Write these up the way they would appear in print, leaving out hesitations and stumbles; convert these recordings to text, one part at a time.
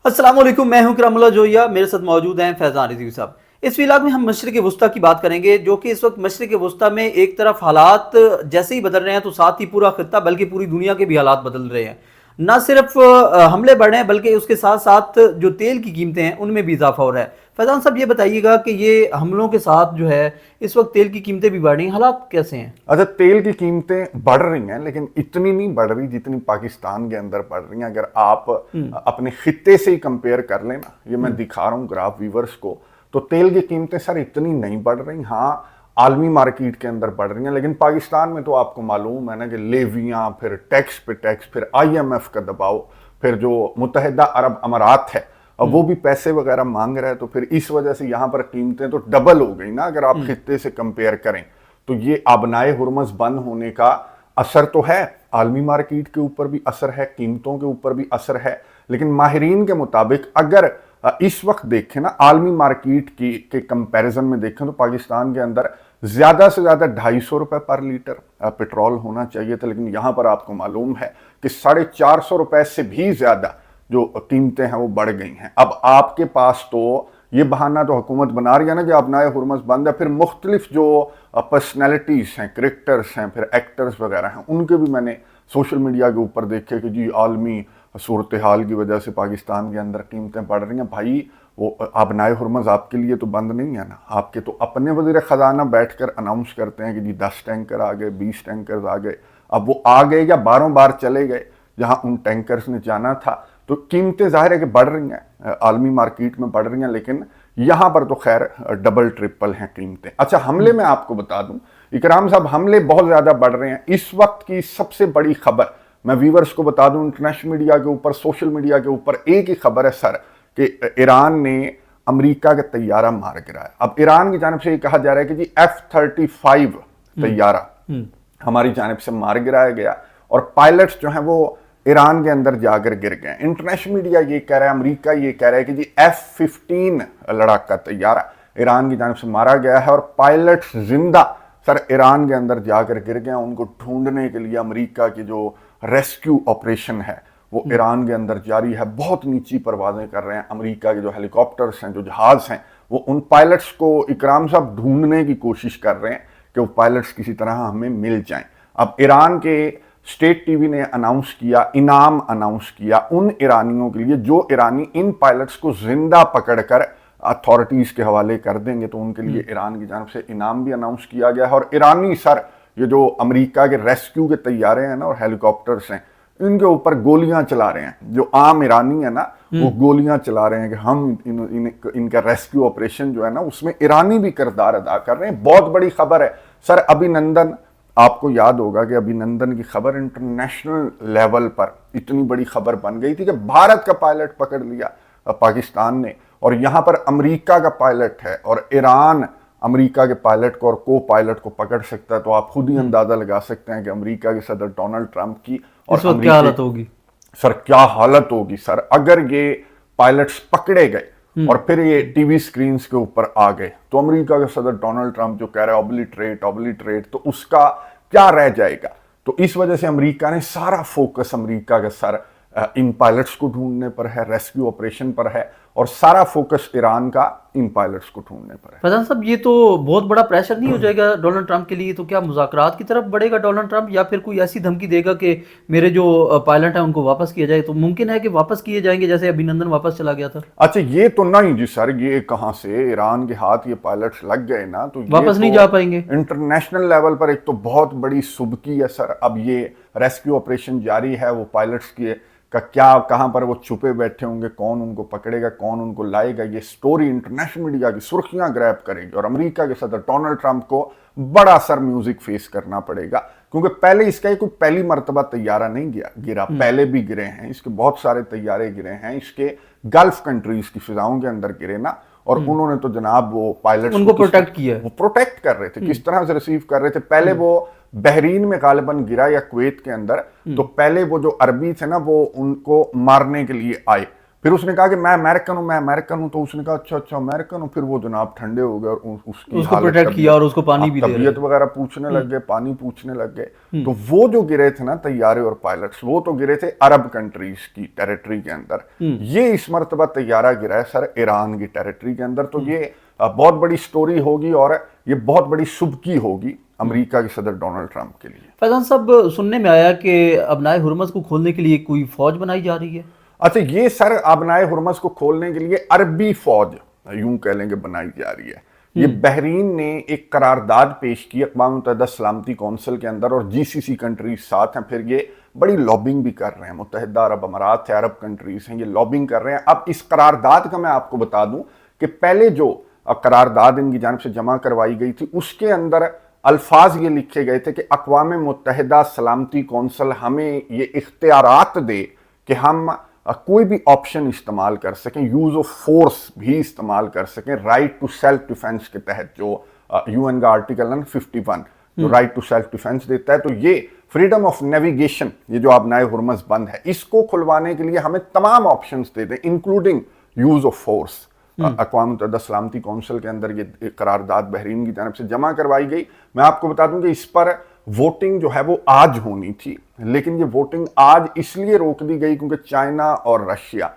السلام علیکم، میں ہوں کرم اللہ جویا، میرے ساتھ موجود ہیں فیضان رضوی صاحب۔ اس ویلاگ میں ہم مشرق وسطیٰ کی بات کریں گے، جو کہ اس وقت مشرق وسطیٰ میں ایک طرف حالات جیسے ہی بدل رہے ہیں تو ساتھ ہی پورا خطہ بلکہ پوری دنیا کے بھی حالات بدل رہے ہیں۔ نہ صرف حملے بڑھ رہے ہیں بلکہ اس کے ساتھ ساتھ جو تیل کی قیمتیں ہیں ان میں بھی اضافہ ہو رہا ہے۔ فیضان صاحب یہ بتائیے گا کہ یہ حملوں کے ساتھ جو ہے اس وقت تیل کی قیمتیں بھی بڑھ رہی ہیں، حالات کیسے ہیں؟ اچھا، تیل کی قیمتیں بڑھ رہی ہیں لیکن اتنی نہیں بڑھ رہی جتنی پاکستان کے اندر بڑھ رہی ہیں۔ اگر آپ اپنے خطے سے ہی کمپیئر کر لیں نا، یہ میں دکھا رہا ہوں گراف ویورز کو، تو تیل کی قیمتیں سر اتنی نہیں بڑھ رہی۔ ہاں عالمی مارکیٹ کے اندر بڑھ رہی ہیں، لیکن پاکستان میں تو آپ کو معلوم ہے نا کہ لیویاں، پھر ٹیکس پہ ٹیکس، پھر IMF کا دباؤ، پھر جو متحدہ عرب امارات ہے وہ بھی پیسے وغیرہ مانگ رہا ہے، تو پھر اس وجہ سے یہاں پر قیمتیں تو ڈبل ہو گئی نا اگر آپ خطے سے کمپیئر کریں۔ تو یہ آبنائے ہرمز بند ہونے کا اثر تو ہے، عالمی مارکیٹ کے اوپر بھی اثر ہے، قیمتوں کے اوپر بھی اثر ہے، لیکن ماہرین کے مطابق اگر اس وقت دیکھیں نا عالمی مارکیٹ کے کمپیریزن میں دیکھیں تو پاکستان کے اندر زیادہ سے زیادہ 250 روپے پر لیٹر پیٹرول ہونا چاہیے تھا، لیکن یہاں پر آپ کو معلوم ہے کہ 450 روپے سے بھی زیادہ جو قیمتیں ہیں وہ بڑھ گئی ہیں۔ اب آپ کے پاس تو یہ بہانہ تو حکومت بنا رہی ہے نا کہ آبنائے ہرمز بند ہے، پھر مختلف جو پرسنالٹیز ہیں، کرکٹرز ہیں، پھر ایکٹرز وغیرہ ہیں، ان کے بھی میں نے سوشل میڈیا کے اوپر دیکھے کہ جی عالمی صورتحال کی وجہ سے پاکستان کے اندر قیمتیں بڑھ رہی ہیں۔ بھائی وہ آبنائے ہرمز آپ کے لیے تو بند نہیں ہے نا، آپ کے تو اپنے وزیر خزانہ بیٹھ کر اناؤنس کرتے ہیں کہ جی 10 ٹینکر آ گئے، 20 ٹینکرز آ گئے۔ اب وہ آ گئے یا باروں بار چلے گئے جہاں ان ٹینکرز نے جانا تھا، تو قیمتیں ظاہر ہے کہ بڑھ رہی ہیں، عالمی مارکیٹ میں بڑھ رہی ہیں، لیکن یہاں پر تو خیر ڈبل ٹرپل ہیں قیمتیں۔ اچھا، حملے میں آپ کو بتا دوں اکرام صاحب، حملے بہت زیادہ بڑھ رہے ہیں۔ اس وقت کی سب سے بڑی خبر میں ویورز کو بتا دوں، انٹرنیشنل میڈیا کے اوپر، سوشل میڈیا کے اوپر ایک ہی خبر ہے سر کہ ایران نے امریکہ کا طیارہ مار گرایا۔ اب ایران کی جانب سے یہ کہا جا رہا ہے کہ جی F-35 طیارہ ہماری جانب سے مار گرایا گیا اور پائلٹس جو ہیں وہ ایران کے اندر جا کر گر گئے۔ انٹرنیشنل میڈیا یہ کہہ رہا ہے، امریکہ یہ کہہ رہا ہے کہ جی F-15 لڑاکا طیارہ ایران کی جانب سے مارا گیا ہے اور پائلٹس زندہ سر ایران کے اندر جا کر گر گئے۔ ان کو ڈھونڈنے کے لیے امریکہ کی جو ریسکیو آپریشن ہے وہ ایران کے اندر جاری ہے۔ بہت نیچی پروازیں کر رہے ہیں امریکہ کے جو ہیلی کاپٹرز ہیں، جو جہاز ہیں، وہ ان پائلٹس کو اکرام صاحب ڈھونڈنے کی کوشش کر رہے ہیں کہ وہ پائلٹس کسی طرح ہمیں مل جائیں۔ اب ایران کے اسٹیٹ ٹی وی نے اناؤنس کیا، انعام اناؤنس کیا ان ایرانیوں کے لیے جو ایرانی ان پائلٹس کو زندہ پکڑ کر اتھارٹیز کے حوالے کر دیں گے، تو ان کے لیے ایران کی جانب سے انعام بھی اناؤنس کیا گیا ہے۔ اور ایرانی سر یہ جو امریکہ کے ریسکیو کے طیارے ہیں نا اور ہیلی کاپٹرز ہیں، ان کے اوپر گولیاں چلا رہے ہیں۔ جو عام ایرانی ہے نا وہ گولیاں چلا رہے ہیں کہ ہم ان کا ریسکیو آپریشن جو ہے نا اس میں ایرانی بھی کردار ادا کر رہے ہیں۔ بہت بڑی خبر ہے سر۔ ابھینندن، آپ کو یاد ہوگا کہ ابھینندن کی خبر انٹرنیشنل لیول پر اتنی بڑی خبر بن گئی تھی کہ بھارت کا پائلٹ پکڑ لیا پاکستان نے، اور یہاں پر امریکہ کا پائلٹ ہے اور ایران امریکہ کے پائلٹ کو اور کو پائلٹ کو پکڑ سکتا ہے۔ تو آپ خود ہی اندازہ لگا سکتے ہیں کہ امریکہ کے صدر ڈونلڈ ٹرمپ کی اور اس وقت کیا حالت ہوگی سر، کیا حالت ہوگی سر اگر یہ پائلٹس پکڑے گئے اور پھر یہ ٹی وی سکرینز کے اوپر آ گئے، تو امریکہ کے صدر ڈونلڈ ٹرمپ جو کہہ رہا ہے اوبلیٹریٹ، تو اس کا کیا رہ جائے گا۔ تو اس وجہ سے امریکہ نے سارا فوکس امریکہ کا سر ان پائلٹس کو ڈھونڈنے پر ہے، ریسکیو آپریشن پر ہے، اور سارا فوکس ایران کا ان پائلٹس کو ڈھونڈنے پر ہے۔ فیضان صاحب، یہ تو بہت بڑا پریشر نہیں ہو جائے گا ڈونلڈ ٹرمپ کے لیے؟ تو کیا مذاکرات کی طرف بڑھے گا ڈونلڈ ٹرمپ، یا پھر کوئی ایسی دھمکی دے گا کہ میرے جو پائلٹ ہیں ان کو واپس کیا جائے؟ تو ممکن ہے کہ واپس کیے جائیں گے جیسے ابھینندن واپس چلا گیا تھا؟ اچھا، یہ تو نہیں جی سر، یہ کہاں سے ایران کے ہاتھ یہ پائلٹس لگ گئے نا تو واپس نہیں جا پائیں گے۔ انٹرنیشنل لیول پر ایک تو بہت بڑی سبکی ہے سر۔ اب یہ ریسکیو آپریشن جاری ہے، وہ پائلٹس کی کا کیا، کہاں پر وہ چھپے بیٹھے ہوں گے، کون ان کو پکڑے گا، کون ان کو لائے گا، یہ سٹوری انٹرنیشنل میڈیا کی سرخیاں گریب کرے گی، اور امریکہ کے صدر ڈونلڈ ٹرمپ کو بڑا سر میوزک فیس کرنا پڑے گا، کیونکہ پہلے اس کا کوئی پہلی مرتبہ طیارہ نہیں گرا، پہلے بھی گرے ہیں، اس کے بہت سارے طیارے گرے ہیں، اس کے گلف کنٹریز کی فضاؤں کے اندر گرے نا، اور انہوں نے تو جناب وہ پائلٹس ان کو پروٹیکٹ کیا، وہ پروٹیکٹ کر رہے تھے، کس طرح سے ریسیو کر رہے تھے۔ پہلے وہ بحرین میں غالباً گرا یا کویت کے اندر، تو پہلے وہ جو عربی تھے نا وہ ان کو مارنے کے لیے آئے، پھر اس نے کہا کہ میں امریکن ہوں تو اس نے کہا اچھا امریکن ہوں. پھر وہ جناب ٹھنڈے ہو گئے اور اس کی اس کو پروٹیکٹ کیا اور اس کو پانی بھی دے رہے طبیعت وغیرہ پوچھنے لگ گئے, پانی پوچھنے لگ گئے. تو وہ جو گرے تھے نا طیارے اور پائلٹس, وہ تو گرے تھے عرب کنٹریز کی ٹیریٹری کے اندر. یہ اس مرتبہ طیارہ گرا ہے سر ایران کی ٹیریٹری کے اندر. تو یہ بہت بڑی سٹوری ہوگی اور یہ بہت بڑی سبکی ہوگی امریکہ کے صدر ڈونلڈ ٹرمپ کے لیے. فیضان صاحب, سننے میں آیا کہ ابنائے ہرمز کو کھولنے کے لیے کوئی فوج بنائی جا رہی ہے. اچھا, یہ سر ابنائے ہرمز کو کھولنے کے لیے عربی فوج یوں کہہ لیں کہ بنائی جا رہی ہے. یہ بحرین نے ایک قرارداد پیش کی اقوام متحدہ سلامتی کونسل کے اندر, اور جی سی سی کنٹریز ساتھ ہیں. پھر یہ بڑی لابنگ بھی کر رہے ہیں, متحدہ عرب امارات ہے, عرب کنٹریز ہیں, یہ لابنگ کر رہے ہیں. اب اس قرارداد کا میں آپ کو بتا دوں کہ پہلے جو قرارداد ان کی جانب سے جمع کروائی گئی تھی اس کے اندر الفاظ یہ لکھے گئے تھے کہ اقوام متحدہ سلامتی کونسل ہمیں یہ اختیارات دے کہ ہم کوئی بھی آپشن استعمال کر سکیں, یوز آف فورس بھی استعمال کر سکیں, رائٹ ٹو سیلف ڈیفense کے تحت جو یو این کا آرٹیکل 51 جو رائٹ ٹو سیلف ڈیفense دیتا ہے. تو یہ فریڈم آف نیویگیشن, یہ جو ابنائے ہرمز بند ہے, اس کو کھلوانے کے لیے ہمیں تمام آپشنز دے دیں انکلوڈنگ یوز آف فورس. اقوام متحدہ سلامتی کونسل کے اندر یہ قرارداد بحرین کی جانب سے جمع کروائی گئی. میں آپ کو بتا دوں کہ اس پر ووٹنگ جو ہے وہ آج ہونی تھی, لیکن یہ ووٹنگ آج اس لیے روک دی گئی کیونکہ چائنا اور رشیا,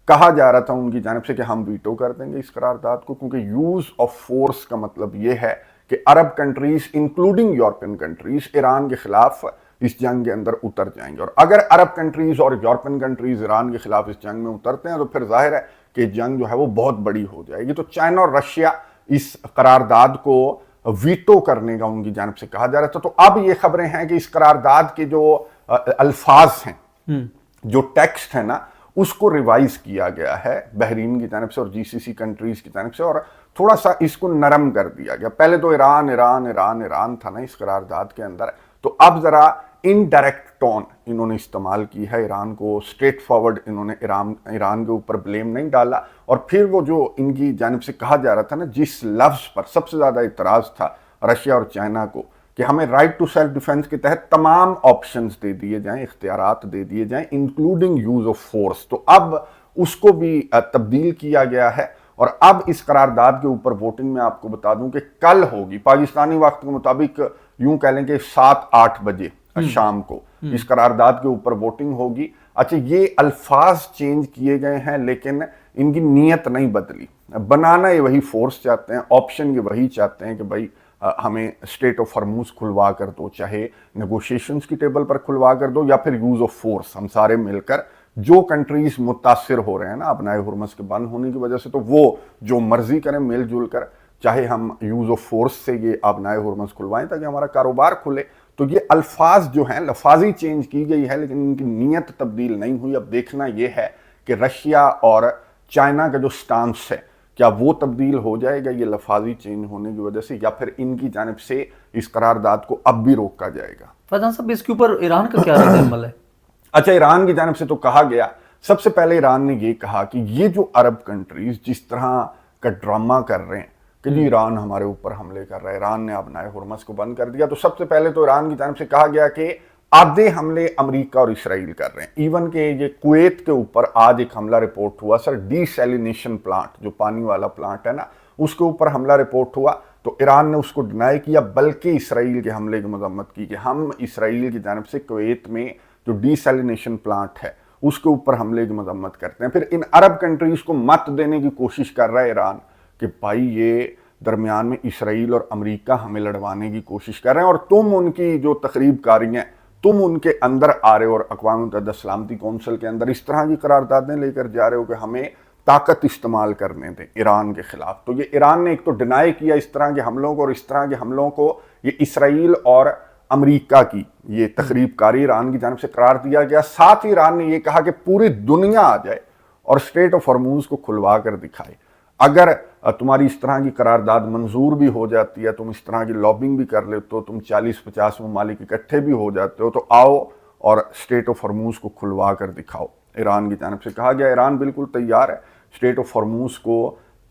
کہا جا رہا تھا ان کی جانب سے کہ ہم ویٹو کر دیں گے اس قرارداد کو, کیونکہ یوز آف فورس کا مطلب یہ ہے کہ عرب countries including European countries Iran کے خلاف اس جنگ کے اندر اتر جائیں گے. اور اگر عرب کنٹریز اور یورپین کنٹریز ایران کے خلاف اس جنگ میں اترتے ہیں تو پھر ظاہر ہے کہ جنگ جو ہے وہ بہت بڑی ہو جائے گی. تو چائنا اور رشیا اس قرارداد کو ویٹو کرنے کا ان کی جانب سے کہا جا رہا تھا. تو اب یہ خبریں ہیں کہ اس قرارداد کے جو الفاظ ہیں, جو ٹیکسٹ ہے نا, اس کو ریوائز کیا گیا ہے بحرین کی جانب سے اور جی سی سی کنٹریز کی جانب سے, اور تھوڑا سا اس کو نرم کر دیا گیا. پہلے تو ایران تھا نا اس قرارداد کے اندر, تو اب ذرا انڈائریکٹ ٹون انہوں نے استعمال کی ہے. ایران کو اسٹریٹ فارورڈ انہوں نے ایران کے اوپر بلیم نہیں ڈالا. اور پھر وہ جو ان کی جانب سے کہا جا رہا تھا نا, جس لفظ پر سب سے زیادہ اعتراض تھا رشیا اور چائنا کو کہ ہمیں رائٹ ٹو سیلف ڈیفense کے تحت تمام آپشنز دے دیے جائیں, اختیارات دے دیے جائیں انکلوڈنگ یوز آف فورس, تو اب اس کو بھی تبدیل کیا گیا ہے. اور اب اس قرارداد کے اوپر ووٹنگ میں آپ کو بتا دوں کہ کل ہوگی پاکستانی وقت کے مطابق, یوں کہہ لیں کہ 7-8 بجے شام کو اس قرارداد کے اوپر ووٹنگ ہوگی. اچھا, یہ الفاظ چینج کیے گئے ہیں لیکن ان کی نیت نہیں بدلی. بنانا یہ وہی فورس چاہتے ہیں, آپشن یہ وہی چاہتے ہیں کہ بھائی ہمیں اسٹریٹ آف ہرموز کھلوا کر دو, چاہے نیگوشیشنز کی ٹیبل پر کھلوا کر دو یا پھر یوز آف فورس. ہم سارے مل کر, جو کنٹریز متاثر ہو رہے ہیں نا ابنائے ہرمز کے بند ہونے کی وجہ سے, تو وہ جو مرضی کریں مل جل کر, چاہے ہم یوز آف فورس سے یہ ابنائے ہرمز کھلوائیں تاکہ ہمارا کاروبار کھلے. تو یہ الفاظ جو ہیں لفاظی چینج کی گئی ہے لیکن ان کی نیت تبدیل نہیں ہوئی. اب دیکھنا یہ ہے کہ رشیا اور چائنا کا جو سٹانس ہے کیا وہ تبدیل ہو جائے گا یہ لفاظی چینج ہونے کی وجہ سے, یا پھر ان کی جانب سے اس قرارداد کو اب بھی روکا جائے گا. فیضان صاحب, اس کے اوپر ایران کا کیا رد عمل ہے؟ اچھا, ایران کی جانب سے تو کہا گیا, سب سے پہلے ایران نے یہ کہا کہ یہ جو عرب کنٹریز جس طرح کا ڈرامہ کر رہے ہیں کہ جی ایران ہمارے اوپر حملے کر رہا ہے, ایران نے ابنائے ہرمز کو بند کر دیا, تو سب سے پہلے تو ایران کی جانب سے کہا گیا کہ آدھے حملے امریکہ اور اسرائیل کر رہے ہیں. ایون کہ یہ کویت کے اوپر آج ایک حملہ رپورٹ ہوا سر, ڈی سیلینیشن پلانٹ جو پانی والا پلانٹ ہے نا, اس کے اوپر حملہ رپورٹ ہوا. تو ایران نے اس کو ڈینائی کیا, بلکہ اسرائیل کے حملے کی مذمت کی کہ ہم اسرائیل کی جانب سے کویت میں جو ڈی سیلینیشن پلانٹ ہے اس کے اوپر حملے کی مذمت کرتے ہیں. پھر ان عرب کنٹریز کو مت دینے کی کوشش کر رہا ہے ایران کہ بھائی یہ درمیان میں اسرائیل اور امریکہ ہمیں لڑوانے کی کوشش کر رہے ہیں, اور تم ان کی جو تخریب کاری ہیں تم ان کے اندر آ رہے ہو, اور اقوام متحدہ سلامتی کونسل کے اندر اس طرح کی قراردادیں لے کر جا رہے ہو کہ ہمیں طاقت استعمال کرنے دیں ایران کے خلاف. تو یہ ایران نے ایک تو ڈینائی کیا اس طرح کے حملوں کو, اور اس طرح کے حملوں کو یہ اسرائیل اور امریکہ کی یہ تخریب کاری ایران کی جانب سے قرار دیا گیا. ساتھ ہی ایران نے یہ کہا کہ پوری دنیا آ جائے اور اسٹریٹ آف ہرموز کو کھلوا کر دکھائے. اگر تمہاری اس طرح کی قرارداد منظور بھی ہو جاتی ہے, تم اس طرح کی لابنگ بھی کر لیتے ہو, تم 40-50 ممالک اکٹھے بھی ہو جاتے ہو, تو آؤ اور اسٹریٹ آف ہرموز کو کھلوا کر دکھاؤ. ایران کی جانب سے کہا گیا ایران بالکل تیار ہے اسٹریٹ آف ہرموز کو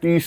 30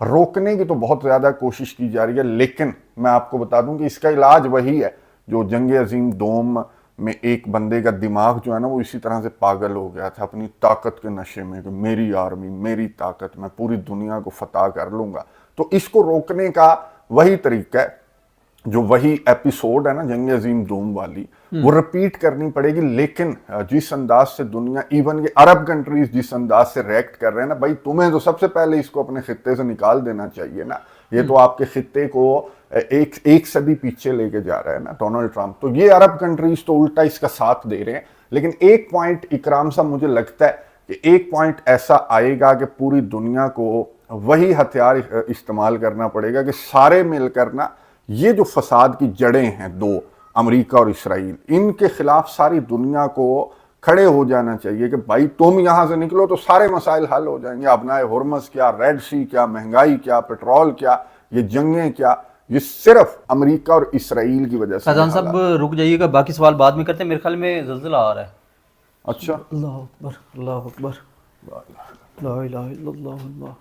روکنے کی تو بہت زیادہ کوشش کی جا رہی ہے، لیکن میں آپ کو بتا دوں کہ اس کا علاج وہی ہے جو جنگ عظیم دوم میں ایک بندے کا دماغ جو ہے نا وہ اسی طرح سے پاگل ہو گیا تھا اپنی طاقت کے نشے میں کہ میری آرمی، میری طاقت، میں پوری دنیا کو فتح کر لوں گا. تو اس کو روکنے کا وہی طریقہ ہے، جو وہی ایپیسوڈ ہے نا جنگ عظیم دوم والی، وہ رپیٹ کرنی پڑے گی. لیکن جس انداز سے دنیا، ایون کہ عرب کنٹریز جس انداز سے ریئیکٹ کر رہے ہیں نا، بھائی تمہیں تو سب سے پہلے اس کو اپنے خطے سے نکال دینا چاہیے نا. یہ تو آپ کے خطے کو ایک صدی پیچھے لے کے جا رہا ہے نا ڈونلڈ ٹرمپ. تو یہ عرب کنٹریز تو الٹا اس کا ساتھ دے رہے ہیں. لیکن ایک پوائنٹ اکرام صاحب مجھے لگتا ہے کہ ایک پوائنٹ ایسا آئے گا کہ پوری دنیا کو وہی ہتھیار استعمال کرنا پڑے گا کہ سارے مل کر نا یہ جو فساد کی جڑیں ہیں دو، امریکہ اور اسرائیل، ان کے خلاف ساری دنیا کو کھڑے ہو جانا چاہیے کہ بھائی تم یہاں سے نکلو تو سارے مسائل حل ہو جائیں گے. ابنائے ہرمز کیا، ریڈ سی کیا، مہنگائی کیا، پیٹرول کیا، یہ جنگیں کیا، یہ صرف امریکہ اور اسرائیل کی وجہ سے. فیضان صاحب رک جائیے گا، باقی سوال بعد میں کرتے ہیں. میرے خیال میں زلزلہ آ رہا ہے. اچھا، اللہ اکبر، اللہ اکبر، لا الہ الا اللہ.